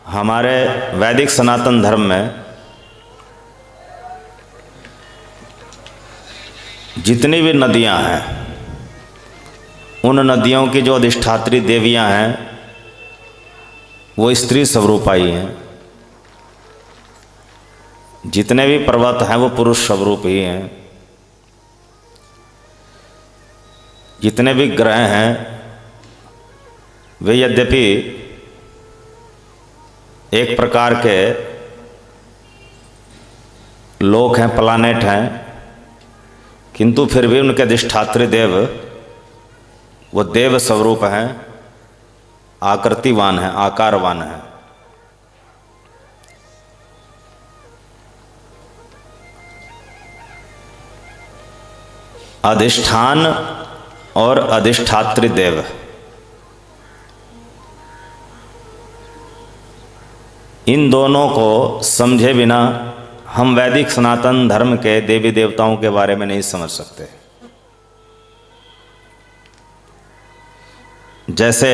हमारे वैदिक सनातन धर्म में जितनी भी नदियां हैं, उन नदियों की जो अधिष्ठात्री देवियां हैं वो स्त्री स्वरूपा ही हैं। जितने भी पर्वत हैं वो पुरुष स्वरूप ही हैं। जितने भी ग्रह हैं वे यद्यपि एक प्रकार के लोक हैं, प्लानेट हैं, किंतु फिर भी उनके अधिष्ठात्री देव वो देव स्वरूप हैं, आकृतिवान हैं, आकारवान हैं। अधिष्ठान और अधिष्ठात्री देव, इन दोनों को समझे बिना हम वैदिक सनातन धर्म के देवी देवताओं के बारे में नहीं समझ सकते। जैसे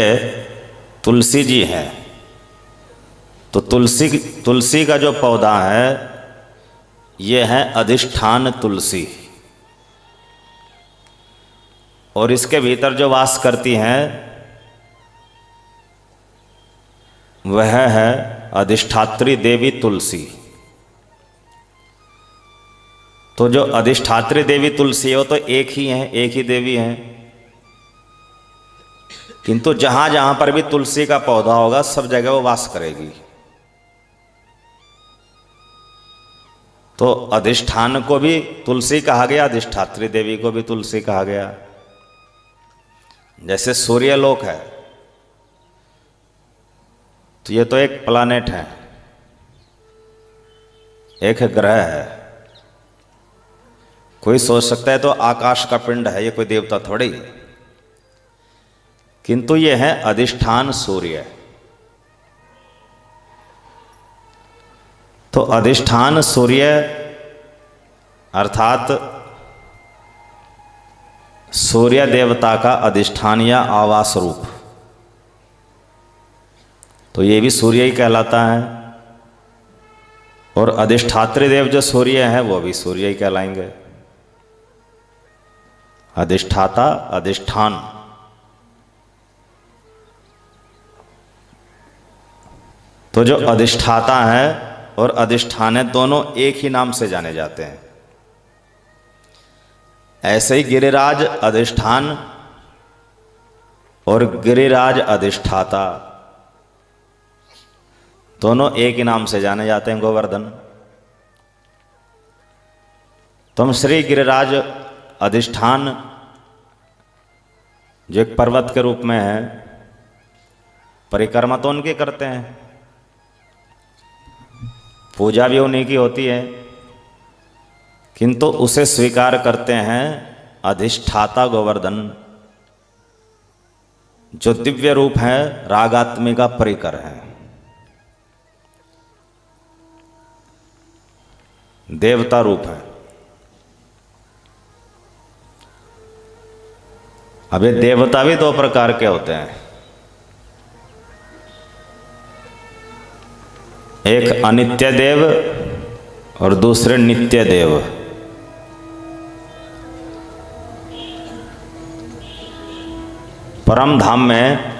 तुलसी जी हैं, तो तुलसी का जो पौधा है ये है अधिष्ठान तुलसी, और इसके भीतर जो वास करती हैं वह है अधिष्ठात्री देवी तुलसी। तो जो अधिष्ठात्री देवी तुलसी है वो तो एक ही है, एक ही देवी है, किंतु जहां जहां पर भी तुलसी का पौधा होगा सब जगह वो वास करेगी। तो अधिष्ठान को भी तुलसी कहा गया, अधिष्ठात्री देवी को भी तुलसी कहा गया। जैसे सूर्यलोक है तो ये तो एक प्लानेट है, एक ग्रह है। कोई सोच सकता है तो आकाश का पिंड है, ये कोई देवता थोड़ी, किंतु ये है अधिष्ठान सूर्य। तो अधिष्ठान सूर्य अर्थात सूर्य देवता का अधिष्ठान या आवास रूप, तो ये भी सूर्य ही कहलाता है। और अधिष्ठात्री देव जो सूर्य है वो भी सूर्य ही कहलाएंगे। अधिष्ठाता, अधिष्ठान। तो जो अधिष्ठाता है और अधिष्ठान है दोनों एक ही नाम से जाने जाते हैं। ऐसे ही गिरिराज अधिष्ठान और गिरिराज अधिष्ठाता दोनों एक ही नाम से जाने जाते हैं, गोवर्धन। तो हम श्री गिरिराज अधिष्ठान जो एक पर्वत के रूप में है, परिक्रमा तो उनकी करते हैं, पूजा भी उन्हीं की होती है, किंतु उसे स्वीकार करते हैं अधिष्ठाता गोवर्धन, जो दिव्य रूप है, रागात्मिका परिकर है, देवता रूप है। अब ये देवता भी दो प्रकार के होते हैं, एक अनित्य देव और दूसरे नित्य देव। परम धाम में,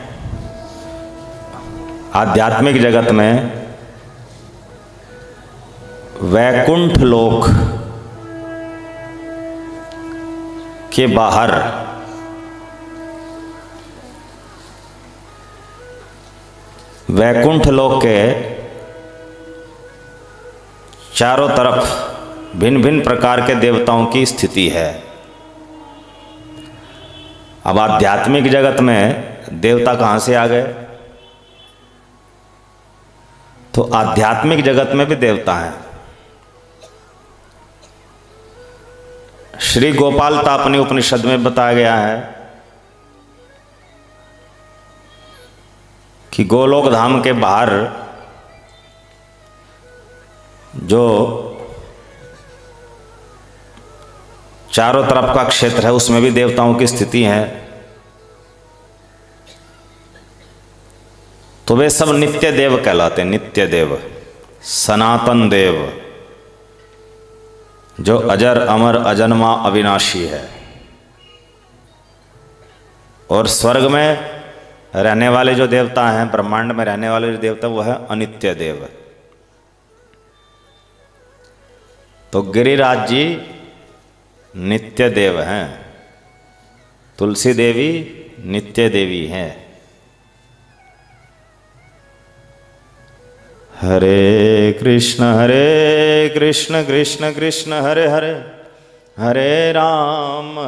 आध्यात्मिक जगत में वैकुंठ लोक के बाहर वैकुंठ लोक के चारों तरफ भिन्न भिन्न प्रकार के देवताओं की स्थिति है। अब आध्यात्मिक जगत में देवता कहाँ से आ गए? तो आध्यात्मिक जगत में भी देवता हैं। श्री गोपाल तापनी उपनिषद में बताया गया है कि गोलोक धाम के बाहर जो चारों तरफ का क्षेत्र है उसमें भी देवताओं की स्थिति है। तो वे सब नित्य देव कहलाते हैं। नित्य देव, सनातन देव, जो अजर अमर अजन्मा अविनाशी है। और स्वर्ग में रहने वाले जो देवता हैं, ब्रह्मांड में रहने वाले जो देवता, वो है अनित्य देव। तो गिरिराज जी नित्य देव हैं, तुलसी देवी नित्य देवी हैं। हरे कृष्ण कृष्ण कृष्ण हरे हरे, हरे राम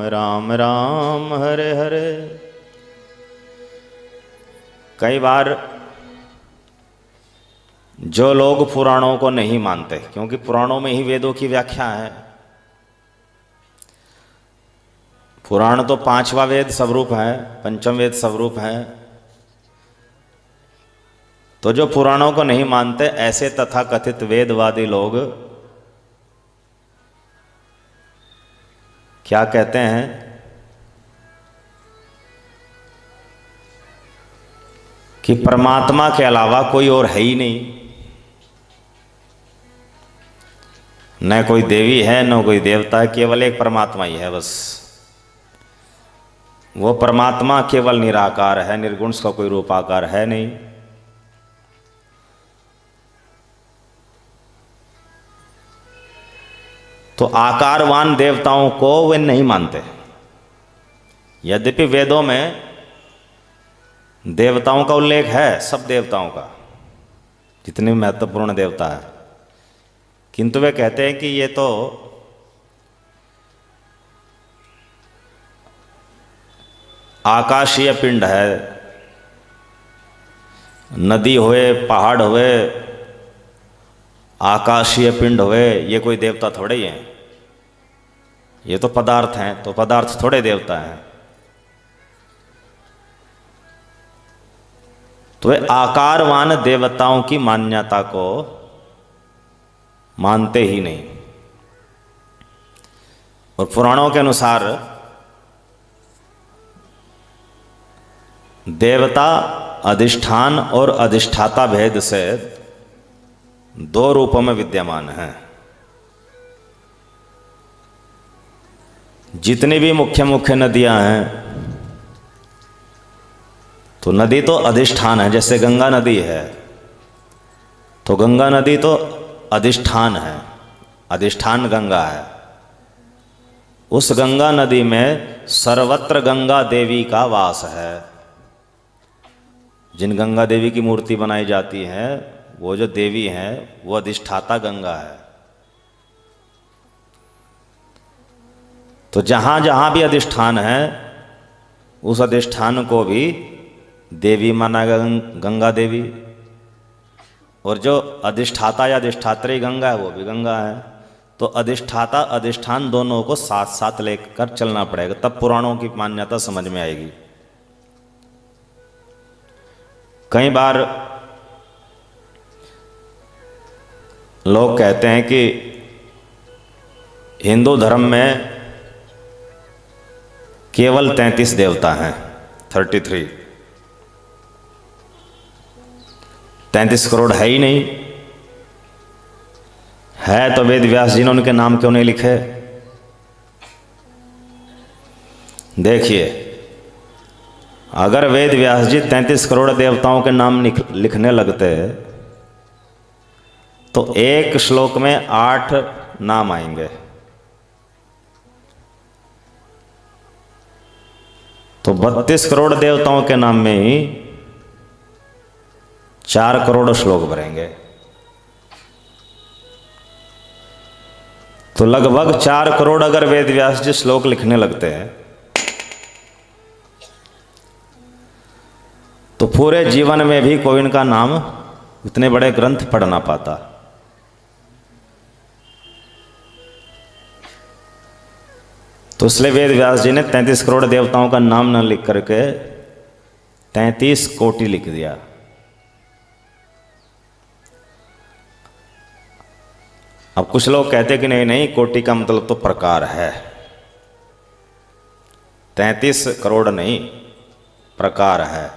राम राम हरे हरे। कई बार जो लोग पुराणों को नहीं मानते, क्योंकि पुराणों में ही वेदों की व्याख्या है। पुराण तो पांचवा वेद स्वरूप है, पंचम वेद स्वरूप है। तो जो पुराणों को नहीं मानते, ऐसे तथाकथित वेदवादी लोग क्या कहते हैं कि परमात्मा के अलावा कोई और है ही नहीं, न कोई देवी है न कोई देवता है, केवल एक परमात्मा ही है बस। वो परमात्मा केवल निराकार है, निर्गुण, उसका कोई रूपाकार है नहीं। तो आकारवान देवताओं को वे नहीं मानते। यद्यपि वेदों में देवताओं का उल्लेख है, सब देवताओं का, जितने महत्वपूर्ण देवता है, किंतु वे कहते हैं कि ये तो आकाशीय पिंड है, नदी हुए, पहाड़ हुए, आकाशीय पिंड हुए, ये कोई देवता थोड़े ही हैं, ये तो पदार्थ हैं, तो पदार्थ थोड़े देवता हैं। तो वे आकारवान देवताओं की मान्यता को मानते ही नहीं। और पुराणों के अनुसार देवता अधिष्ठान और अधिष्ठाता भेद से दो रूपों में विद्यमान है। जितनी भी मुख्य मुख्य नदियां हैं, तो नदी तो अधिष्ठान है। जैसे गंगा नदी है, तो गंगा नदी तो अधिष्ठान है, अधिष्ठान गंगा है। उस गंगा नदी में सर्वत्र गंगा देवी का वास है। जिन गंगा देवी की मूर्ति बनाई जाती है, वो जो देवी हैं, वो अधिष्ठाता गंगा है। तो जहाँ जहाँ भी अधिष्ठान है, उस अधिष्ठान को भी देवी माना गंगा देवी। और जो अधिष्ठाता या अधिष्ठात्री गंगा है, वो भी गंगा है। तो अधिष्ठाता अधिष्ठान दोनों को साथ साथ लेकर चलना पड़ेगा, तब पुराणों की मान्यता समझ में आएगी। कई बार लोग कहते हैं कि हिंदू धर्म में केवल 33 देवता हैं, 33 करोड़ है ही नहीं। है तो वेद व्यास जी ने उनके नाम क्यों नहीं लिखे? देखिए, अगर वेद व्यास जी 33 करोड़ देवताओं के नाम लिखने लगते तो एक श्लोक में 8 नाम आएंगे। तो 32 करोड़ देवताओं के नाम में ही 4 करोड़ श्लोक भरेंगे। तो लगभग 4 करोड़ अगर वेद व्यास जी श्लोक लिखने लगते हैं, तो पूरे जीवन में भी कोई इनका नाम इतने बड़े ग्रंथ पढ़ ना पाता। तो इसलिए वेद व्यास जी ने 33 करोड़ देवताओं का नाम न लिख करके 33 कोटि लिख दिया। अब कुछ लोग कहते कि नहीं नहीं, कोटि का मतलब तो प्रकार है, 33 करोड़ नहीं, प्रकार है।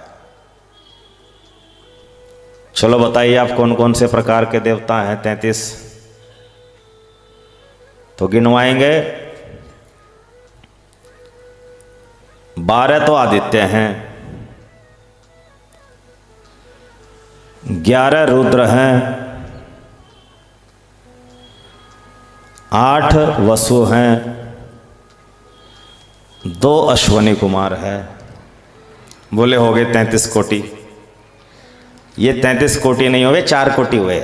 चलो बताइए आप कौन कौन से प्रकार के देवता हैं 33? तो गिनवाएंगे। 12 तो आदित्य हैं, 11 रुद्र हैं, 8 वसु हैं, 2 अश्वनी कुमार है। बोले हो गए 33 कोटि। ये 33 कोटि नहीं हुए, 4 कोटि हुए।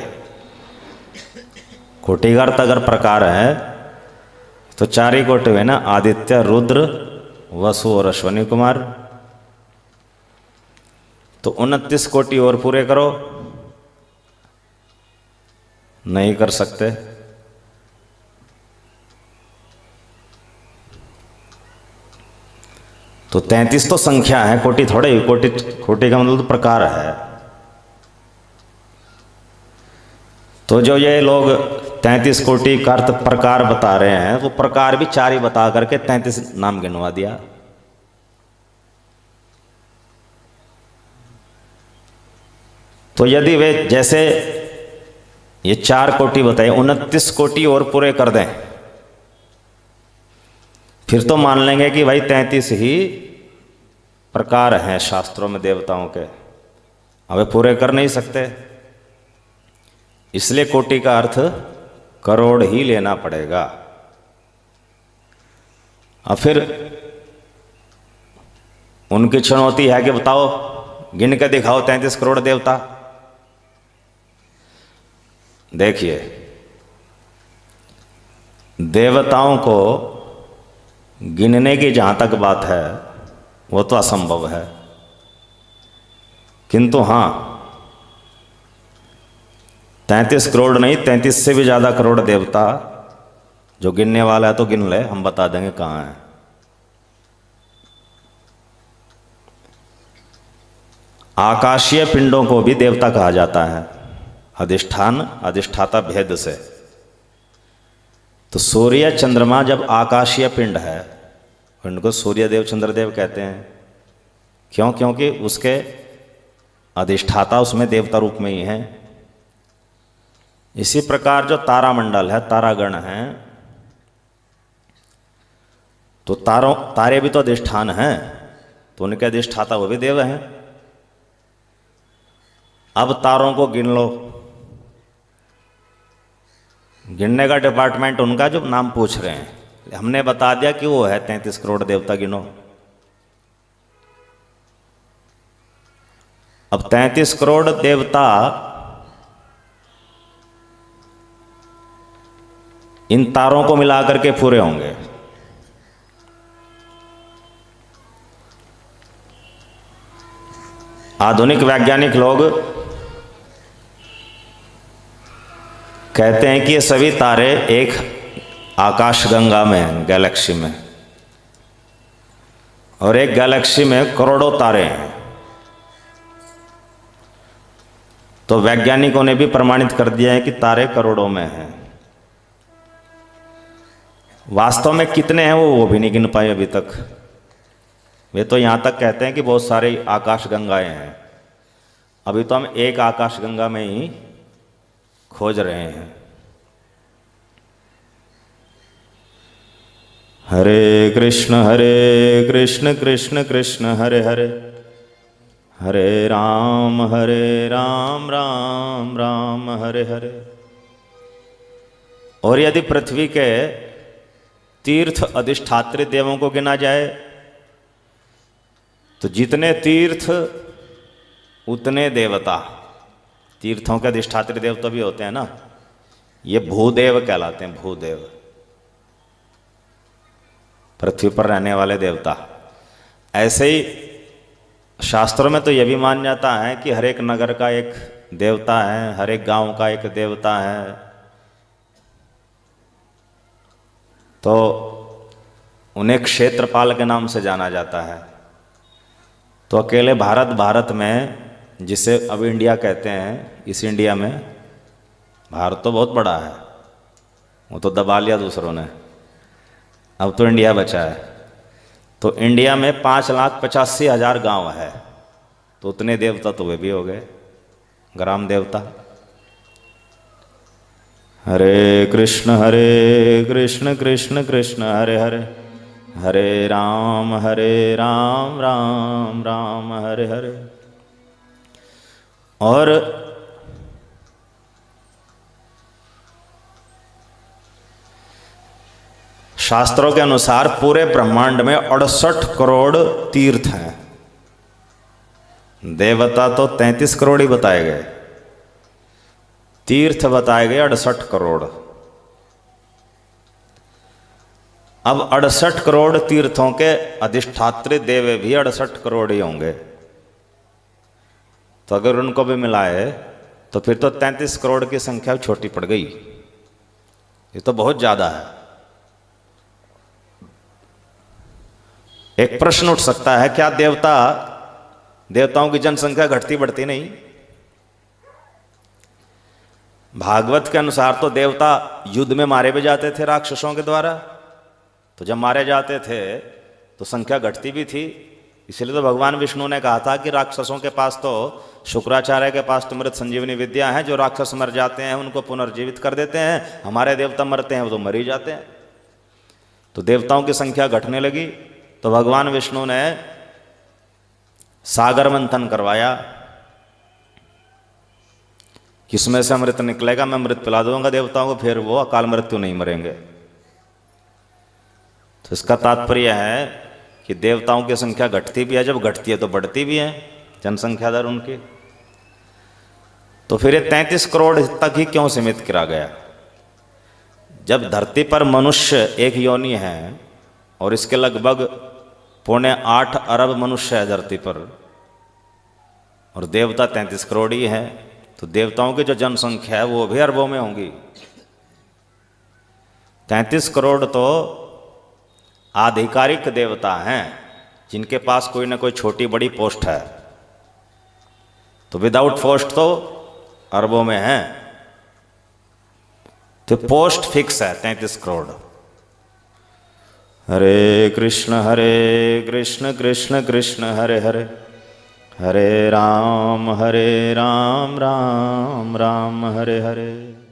कोटि का अर्थ अगर प्रकार है तो 4 ही कोटि हुए ना, आदित्य, रुद्र, वसु और अश्वनी कुमार। तो 29 कोटि और पूरे करो। नहीं कर सकते। तो 33 तो संख्या है, कोटि थोड़े ही। कोटि का मतलब तो प्रकार है। तो जो ये लोग 33 कोटि का अर्थ प्रकार बता रहे हैं, वो प्रकार भी 4 ही बता करके 33 नाम गिनवा दिया। तो यदि वे जैसे ये 4 कोटि बताए, 29 कोटि और पूरे कर दें, फिर तो मान लेंगे कि भाई 33 ही प्रकार हैं शास्त्रों में देवताओं के। अब वे पूरे कर नहीं सकते, इसलिए कोटि का अर्थ करोड़ ही लेना पड़ेगा। और फिर उनकी चुनौती है कि बताओ, गिन के दिखाओ 33 करोड़ देवता। देखिए, देवताओं को गिनने की जहां तक बात है वो तो असंभव है, किंतु हां 33 करोड़ नहीं, 33 से भी ज्यादा करोड़ देवता जो गिनने वाला है तो गिन ले, हम बता देंगे कहां है। आकाशीय पिंडों को भी देवता कहा जाता है, अधिष्ठान अधिष्ठाता भेद से। तो सूर्य चंद्रमा जब आकाशीय पिंड है, उनको सूर्यदेव चंद्रदेव कहते हैं। क्यों? क्योंकि उसके अधिष्ठाता उसमें देवता रूप में ही हैं। इसी प्रकार जो तारामंडल है, तारागण है, तो तारे भी तो अधिष्ठान हैं, तो उनके अधिष्ठाता वो भी देव हैं। अब तारों को गिन लो। गिनने का डिपार्टमेंट उनका जो नाम पूछ रहे हैं, हमने बता दिया कि वो है 33 करोड़ देवता, गिनो। अब 33 करोड़ देवता इन तारों को मिलाकर के पूरे होंगे। आधुनिक वैज्ञानिक लोग कहते हैं कि ये सभी तारे एक आकाशगंगा में हैं, गैलेक्सी में, और एक गैलेक्सी में करोड़ों तारे हैं। तो वैज्ञानिकों ने भी प्रमाणित कर दिया है कि तारे करोड़ों में हैं। वास्तव में कितने हैं वो भी नहीं गिन पाए अभी तक। वे तो यहां तक कहते हैं कि बहुत सारी आकाशगंगाएं हैं। अभी तो हम एक आकाशगंगा में ही खोज रहे हैं। हरे कृष्ण कृष्ण कृष्ण हरे हरे, हरे राम राम राम हरे हरे। और यदि पृथ्वी के तीर्थ अधिष्ठात्री देवों को गिना जाए तो जितने तीर्थ उतने देवता। तीर्थों के अधिष्ठात्री देव तो भी होते हैं ना, ये भूदेव कहलाते हैं, भूदेव, पृथ्वी पर रहने वाले देवता। ऐसे ही शास्त्रों में तो यह भी मान जाता है कि हर एक नगर का एक देवता है, हर एक गांव का एक देवता है। तो उन्हें क्षेत्रपाल के नाम से जाना जाता है। तो अकेले भारत में, जिसे अब इंडिया कहते हैं, इस इंडिया में, भारत तो बहुत बड़ा है, वो तो दबा लिया दूसरों ने, अब तो इंडिया बचा है। तो इंडिया में 5,85,000 गांव है, तो उतने देवता तो वे भी हो गए। ग्राम देवता। हरे कृष्ण कृष्ण कृष्ण हरे हरे, हरे राम राम राम हरे हरे। और शास्त्रों के अनुसार पूरे ब्रह्मांड में 68 करोड़ तीर्थ हैं। देवता तो 33 करोड़ ही बताए गए, तीर्थ बताए गए 68 करोड़। अब 68 करोड़ तीर्थों के अधिष्ठात्री देव भी 68 करोड़ ही होंगे, तो अगर उनको भी मिलाए तो फिर तो 33 करोड़ की संख्या छोटी पड़ गई। ये तो बहुत ज्यादा है। एक प्रश्न उठ सकता है, क्या देवताओं की जनसंख्या घटती बढ़ती नहीं? भागवत के अनुसार तो देवता युद्ध में मारे भी जाते थे राक्षसों के द्वारा, तो जब मारे जाते थे तो संख्या घटती भी थी। इसलिए तो भगवान विष्णु ने कहा था कि राक्षसों के पास तो, शुक्राचार्य के पास तो मृत संजीवनी विद्या है, जो राक्षस मर जाते हैं उनको पुनर्जीवित कर देते हैं, हमारे देवता मरते हैं वो तो मर ही जाते हैं। तो देवताओं की संख्या घटने लगी, तो भगवान विष्णु ने सागर मंथन करवाया, किसमें से अमृत निकलेगा, मैं अमृत पिला दूंगा देवताओं को, फिर वो अकाल मृत्यु नहीं मरेंगे। तो इसका तात्पर्य है कि देवताओं की संख्या घटती भी है, जब घटती है तो बढ़ती भी है जनसंख्या दर उनकी। तो फिर ये 33 करोड़ तक ही क्यों सीमित करा गया? जब धरती पर मनुष्य एक योनि है और इसके लगभग 8.25 अरब मनुष्य है धरती पर, और देवता 33 करोड़ ही है, तो देवताओं की जो जनसंख्या है वो भी अरबों में होंगी। 33 करोड़ तो आधिकारिक देवता हैं, जिनके पास कोई ना कोई छोटी बड़ी पोस्ट है, तो विदाउट पोस्ट तो अरबों में है। तो पोस्ट फिक्स है 33 करोड़। हरे कृष्ण कृष्ण कृष्ण हरे हरे, हरे राम राम राम हरे हरे।